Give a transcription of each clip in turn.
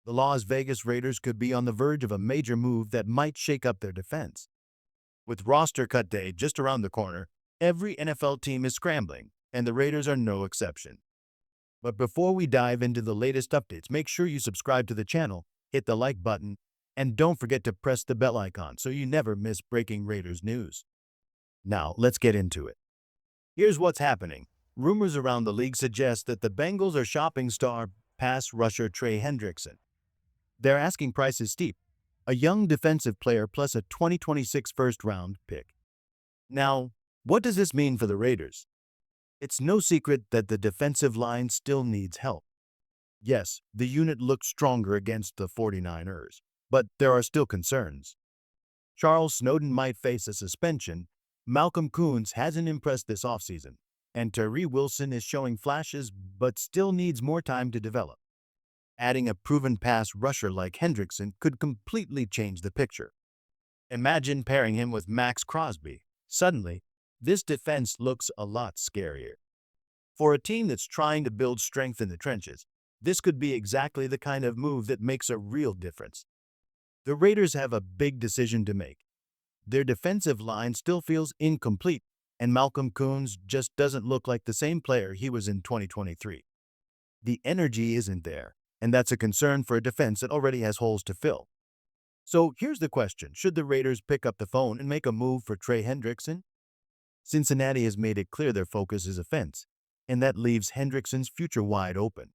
The Las Vegas Raiders could be on the verge of a major move that might shake up their defense. With roster cut day just around the corner, every NFL team is scrambling, and the Raiders are no exception. But before we dive into the latest updates, make sure you subscribe to the channel, hit the like button, and don't forget to press the bell icon so you never miss breaking Raiders news. Now, let's get into it. Here's what's happening. Rumors around the league suggest that the Bengals are shopping star pass rusher Trey Hendrickson. Their asking price is steep, a young defensive player plus a 2026 first-round pick. Now, what does this mean for the Raiders? It's no secret that the defensive line still needs help. Yes, the unit looked stronger against the 49ers, but there are still concerns. Charles Snowden might face a suspension, Malcolm Koonce hasn't impressed this offseason, and Tyree Wilson is showing flashes but still needs more time to develop. Adding a proven pass rusher like Hendrickson could completely change the picture. Imagine pairing him with Max Crosby. Suddenly, this defense looks a lot scarier. For a team that's trying to build strength in the trenches, this could be exactly the kind of move that makes a real difference. The Raiders have a big decision to make. Their defensive line still feels incomplete, and Malcolm Koonce just doesn't look like the same player he was in 2023. The energy isn't there, and that's a concern for a defense that already has holes to fill. So here's the question. Should the Raiders pick up the phone and make a move for Trey Hendrickson? Cincinnati has made it clear their focus is offense, and that leaves Hendrickson's future wide open.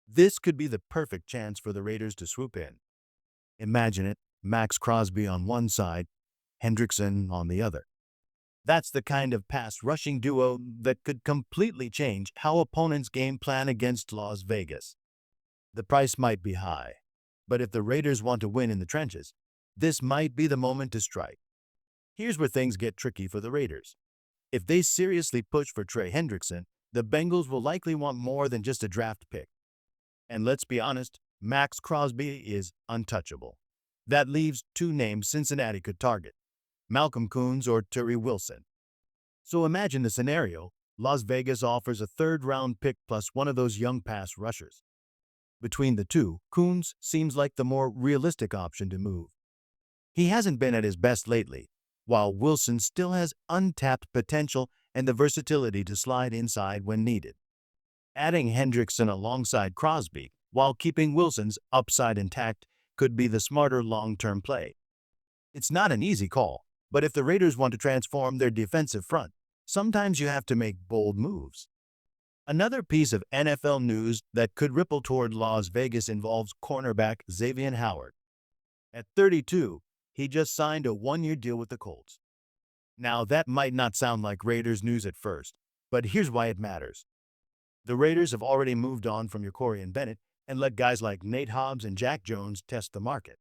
This could be the perfect chance for the Raiders to swoop in. Imagine it, Max Crosby on one side, Hendrickson on the other. That's the kind of pass rushing duo that could completely change how opponents game plan against Las Vegas. The price might be high, but if the Raiders want to win in the trenches, this might be the moment to strike. Here's where things get tricky for the Raiders. If they seriously push for Trey Hendrickson, the Bengals will likely want more than just a draft pick. And let's be honest, Max Crosby is untouchable. That leaves two names Cincinnati could target: Malcolm Koonce or Tyree Wilson. So imagine the scenario. Las Vegas offers a third-round pick plus one of those young pass rushers. Between the two, Koonce seems like the more realistic option to move. He hasn't been at his best lately, while Wilson still has untapped potential and the versatility to slide inside when needed. Adding Hendrickson alongside Crosby, while keeping Wilson's upside intact, could be the smarter long-term play. It's not an easy call, but if the Raiders want to transform their defensive front, sometimes you have to make bold moves. Another piece of NFL news that could ripple toward Las Vegas involves cornerback Xavier Howard. At 32, he just signed a one-year deal with the Colts. Now, that might not sound like Raiders news at first, but here's why it matters. The Raiders have already moved on from Corey Bennett and let guys like Nate Hobbs and Jack Jones test the market.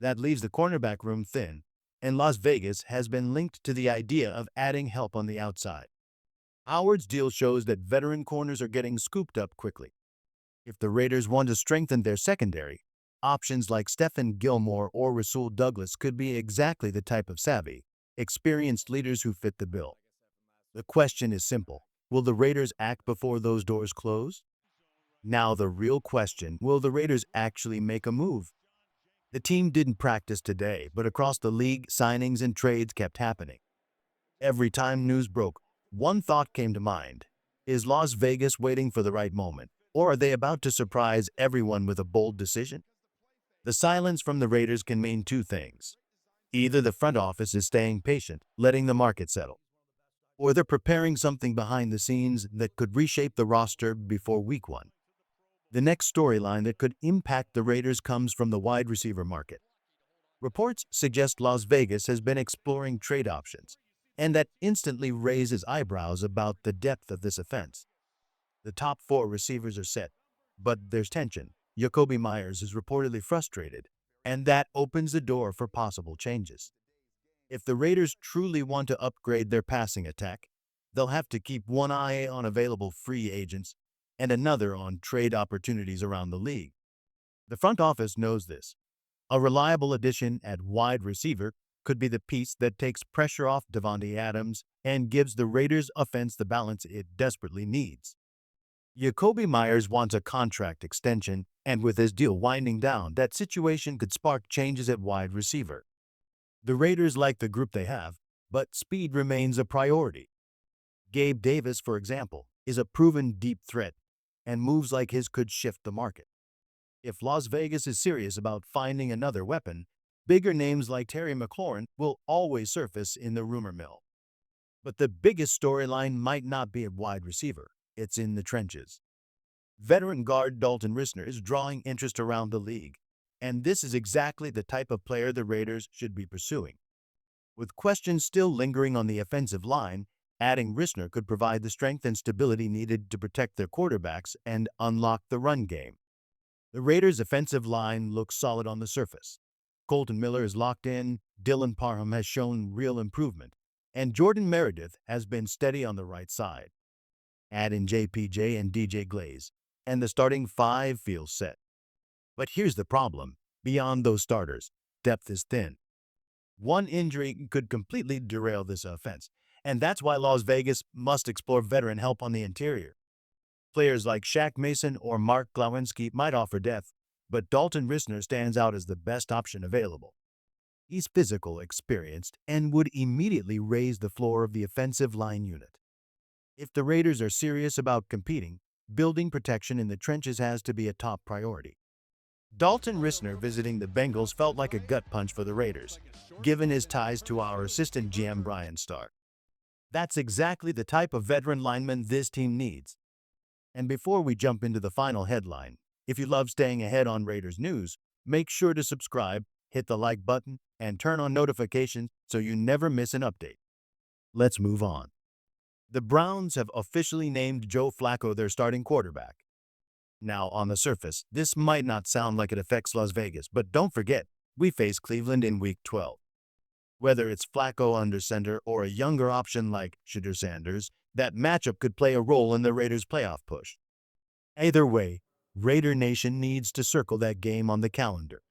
That leaves the cornerback room thin, and Las Vegas has been linked to the idea of adding help on the outside. Howard's deal shows that veteran corners are getting scooped up quickly. If the Raiders want to strengthen their secondary, options like Stephon Gilmore or Rasul Douglas could be exactly the type of savvy, experienced leaders who fit the bill. The question is simple. Will the Raiders act before those doors close? Now the real question, will the Raiders actually make a move? The team didn't practice today, but across the league, signings and trades kept happening. Every time news broke, one thought came to mind. Is Las Vegas waiting for the right moment, or are they about to surprise everyone with a bold decision? The silence from the Raiders can mean two things. Either the front office is staying patient, letting the market settle, or they're preparing something behind the scenes that could reshape the roster before week one. The next storyline that could impact the Raiders comes from the wide receiver market. Reports suggest Las Vegas has been exploring trade options, and that instantly raises eyebrows about the depth of this offense. The top four receivers are set, but there's tension. Jacoby Myers is reportedly frustrated, and that opens the door for possible changes. If the Raiders truly want to upgrade their passing attack, they'll have to keep one eye on available free agents and another on trade opportunities around the league. The front office knows this. A reliable addition at wide receiver could be the piece that takes pressure off Davante Adams and gives the Raiders' offense the balance it desperately needs. Jacoby Myers wants a contract extension, and with his deal winding down, that situation could spark changes at wide receiver. The Raiders like the group they have, but speed remains a priority. Gabe Davis, for example, is a proven deep threat, and moves like his could shift the market. If Las Vegas is serious about finding another weapon, bigger names like Terry McLaurin will always surface in the rumor mill. But the biggest storyline might not be at wide receiver, it's in the trenches. Veteran guard Dalton Rissner is drawing interest around the league, and this is exactly the type of player the Raiders should be pursuing. With questions still lingering on the offensive line, adding Rissner could provide the strength and stability needed to protect their quarterbacks and unlock the run game. The Raiders' offensive line looks solid on the surface. Colton Miller is locked in, Dylan Parham has shown real improvement, and Jordan Meredith has been steady on the right side. Add in JPJ and DJ Glaze, and the starting five feels set. But here's the problem. Beyond those starters, depth is thin. One injury could completely derail this offense, and that's why Las Vegas must explore veteran help on the interior. Players like Shaq Mason or Mark Glowinski might offer depth, but Dalton Rissner stands out as the best option available. He's physical, experienced, and would immediately raise the floor of the offensive line unit. If the Raiders are serious about competing, building protection in the trenches has to be a top priority. Dalton Rissner visiting the Bengals felt like a gut punch for the Raiders, given his ties to our assistant GM Brian Stark. That's exactly the type of veteran lineman this team needs. And before we jump into the final headline, if you love staying ahead on Raiders news, make sure to subscribe, hit the like button, and turn on notifications so you never miss an update. Let's move on. The Browns have officially named Joe Flacco their starting quarterback. Now, on the surface, this might not sound like it affects Las Vegas, but don't forget, we face Cleveland in Week 12. Whether it's Flacco under center or a younger option like Shedeur Sanders, that matchup could play a role in the Raiders' playoff push. Either way, Raider Nation needs to circle that game on the calendar.